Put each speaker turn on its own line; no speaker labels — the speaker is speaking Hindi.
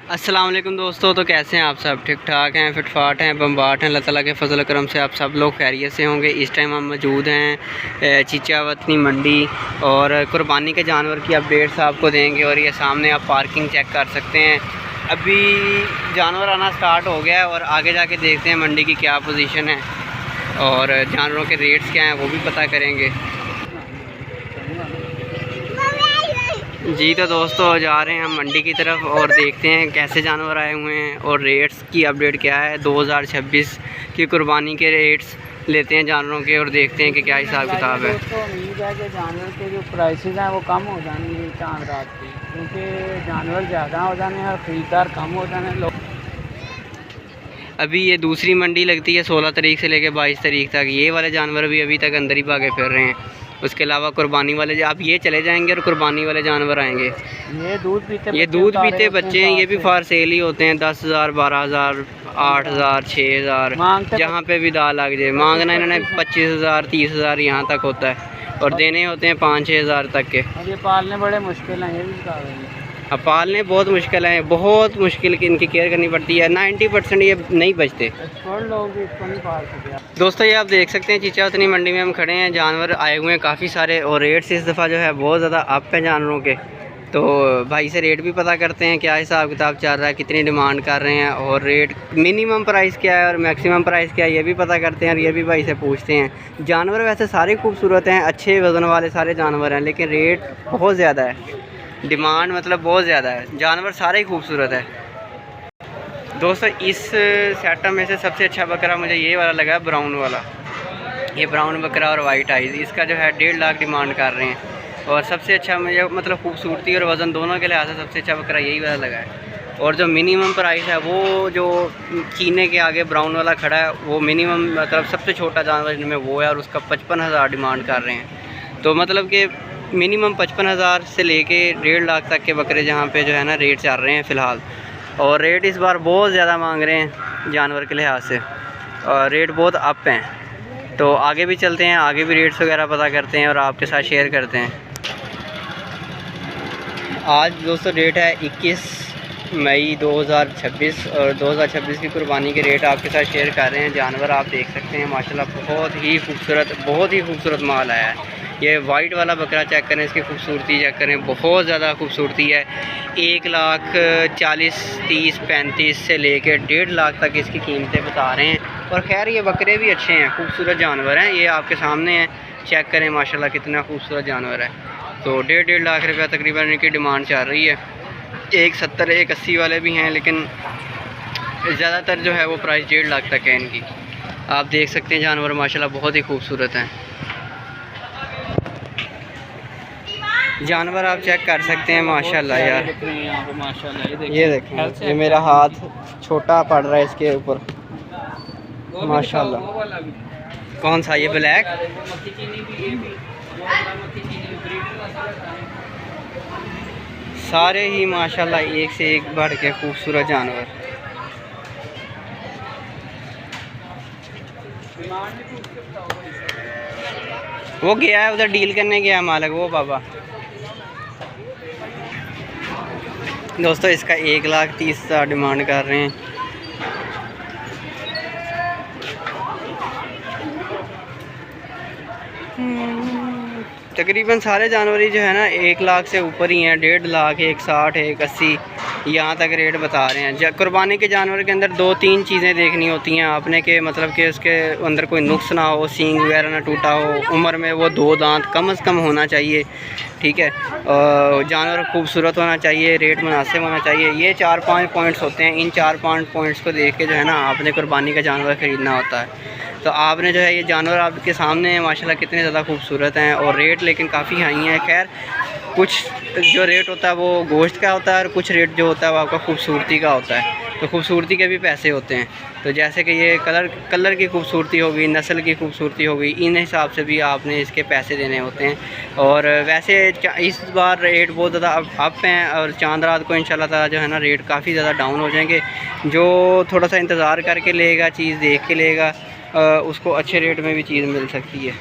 अस्सलाम वालेकुम दोस्तों। तो कैसे हैं आप सब? ठीक ठाक हैं, फिट फाट हैं, बम्बाट हैं। अल्लाह ताला के फजल करम से आप सब लोग खैरियत से होंगे। इस टाइम हम मौजूद हैं चीचा वतनी मंडी और कुर्बानी के जानवर की अपडेट्स आपको देंगे। और ये सामने आप पार्किंग चेक कर सकते हैं। अभी जानवर आना स्टार्ट हो गया है और आगे जाके देखते हैं मंडी की क्या पोजीशन है और जानवरों के रेट्स क्या हैं वो भी पता करेंगे। जी तो दोस्तों जा रहे हैं हम मंडी की तरफ और देखते हैं कैसे जानवर आए हुए हैं और रेट्स की अपडेट क्या है। 2026 की कुर्बानी के रेट्स लेते हैं जानवरों के और देखते हैं कि क्या हिसाब किताब है।
तो उम्मीद है कि जानवर के जो प्राइसेस हैं वो कम हो जाएंगे चांद रात की, क्योंकि जानवर ज़्यादा हो जाने और ख़रीदार कम हो जाने लोग।
अभी ये दूसरी मंडी लगती है 16 तारीख से लेकर 22 तारीख तक। ये वाले जानवर भी अभी तक अंदर ही भागे फिर रहे हैं। उसके अलावा कुर्बानी वाले आप ये चले जाएंगे और कुर्बानी वाले जानवर आएंगे।
ये दूध
पीते बच्चे हैं, ये भी फार सेल ही होते हैं। 10,000, 12,000, 8,000, 6,000, जहाँ पे भी दाल लग जाए। मांगना इन्होंने 25,000, 30,000 यहाँ तक होता है और देने होते हैं 5-6 हज़ार तक के।
और ये पालने बड़े मुश्किल हैं, ये भी बता रहे हैं।
अब पालने बहुत मुश्किल है, बहुत मुश्किल की इनकी केयर करनी पड़ती है। 90% ये नहीं बचते।
एक्सपर्ट लोग भी इसको नहीं पाल सकते।
दोस्तों ये आप देख सकते हैं चीचा उतनी मंडी में हम खड़े हैं। जानवर आए हुए हैं काफ़ी सारे और रेट्स इस दफ़ा जो है बहुत ज़्यादा अप है जानवरों के। तो भाई से रेट भी पता करते हैं क्या हिसाब किताब चल रहा है, कितनी डिमांड कर रहे हैं और रेट मिनिमम प्राइस क्या है और मैक्सिमम प्राइस क्या है ये भी पता करते हैं। और ये भी भाई से पूछते हैं। जानवर वैसे सारे खूबसूरत हैं, अच्छे वज़न वाले सारे जानवर हैं, लेकिन रेट बहुत ज़्यादा है। डिमांड मतलब बहुत ज़्यादा है। जानवर सारे ही खूबसूरत है। दोस्तों इस सेटअप में से सबसे अच्छा बकरा मुझे ये वाला लगा, ब्राउन वाला। ये ब्राउन बकरा और वाइट आइज़, इसका जो है 1.5 लाख डिमांड कर रहे हैं। और सबसे अच्छा मुझे मतलब खूबसूरती और वज़न दोनों के लिहाज से सबसे अच्छा बकरा यही वाला लगा है। और जो मिनिमम प्राइस है वो जो चीने के आगे ब्राउन वाला खड़ा है वो मिनिमम मतलब सबसे छोटा जानवर इनमें वो है और उसका 55,000 डिमांड कर रहे हैं। तो मतलब कि मिनिमम 55,000 से लेके 1.5 लाख तक के बकरे जहाँ पे जो है ना रेट चल रहे हैं फ़िलहाल। और रेट इस बार बहुत ज़्यादा मांग रहे हैं जानवर के लिहाज से और रेट बहुत अप हैं। तो आगे भी चलते हैं, आगे भी रेट्स वगैरह पता करते हैं और आपके साथ शेयर करते हैं। आज दोस्तों डेट है 21 मई 2026 और 2026 की कुर्बानी के रेट आपके साथ शेयर कर रहे हैं। जानवर आप देख सकते हैं माशाल्लाह बहुत ही खूबसूरत माल आया है। ये वाइट वाला बकरा चेक करें, इसकी खूबसूरती चेक करें, बहुत ज़्यादा खूबसूरती है। 1,40,000, 30, 35 से लेकर 1.5 लाख तक इसकी कीमतें बता रहे हैं। और खैर ये बकरे भी अच्छे हैं, खूबसूरत जानवर हैं। ये आपके सामने हैं, चेक करें माशाल्लाह कितना खूबसूरत जानवर है। तो 1.5 लाख रुपया तकरीबन इनकी डिमांड चल रही है। 1,70, 1,80 वाले भी हैं, लेकिन ज़्यादातर जो है वो प्राइस 1.5 लाख तक है इनकी। आप देख सकते हैं जानवर माशाल्लाह बहुत ही खूबसूरत हैं। जानवर आप चेक कर सकते हैं माशाल्लाह यार। ये देखें, ये मेरा हाथ छोटा पड़ रहा है इसके ऊपर माशाल्लाह। कौन सा? ये ब्लैक। सारे ही माशाल्लाह एक से एक बढ़ के खूबसूरत जानवर। वो गया है उधर डील करने गया मालिक, वो बाबा। दोस्तों इसका 1,30,000 डिमांड कर रहे हैं। तकरीबन सारे जानवर ही जो है ना 1 लाख से ऊपर ही हैं। 1.5 लाख, 1,60, 1,80 यहाँ तक रेट बता रहे हैं। कुर्बानी के जानवर के अंदर 2-3 चीज़ें देखनी होती हैं आपने कि मतलब कि उसके अंदर कोई नुक्स ना हो, सींग वगैरह ना टूटा हो, उम्र में वो 2 दांत कम से कम होना चाहिए, ठीक है। जानवर खूबसूरत होना चाहिए, रेट मुनासिब होना चाहिए। ये 4-5 पॉइंट्स होते हैं। इन 4-5 पॉइंट्स को देख के जो है ना आपने कुर्बानी का जानवर ख़रीदना होता है। तो आपने जो है ये जानवर आपके सामने हैं माशाल्लाह कितने ज़्यादा खूबसूरत हैं और रेट लेकिन काफ़ी हाई हैं। खैर कुछ जो रेट होता है वो गोश्त का होता है और कुछ रेट जो होता है वो आपका खूबसूरती का होता है। तो खूबसूरती के भी पैसे होते हैं। तो जैसे कि ये कलर की खूबसूरती हो गई, नस्ल की खूबसूरती हो गई, इन हिसाब से भी आपने इसके पैसे देने होते हैं। और वैसे इस बार रेट बहुत ज़्यादा अप हैं और चांद रात को इंशाल्लाह ताला जो है ना रेट काफ़ी ज़्यादा डाउन हो जाएंगे। जो थोड़ा सा इंतज़ार करके लेगा, चीज़ देख के लेगा, उसको अच्छे रेट में भी चीज़ मिल सकती है।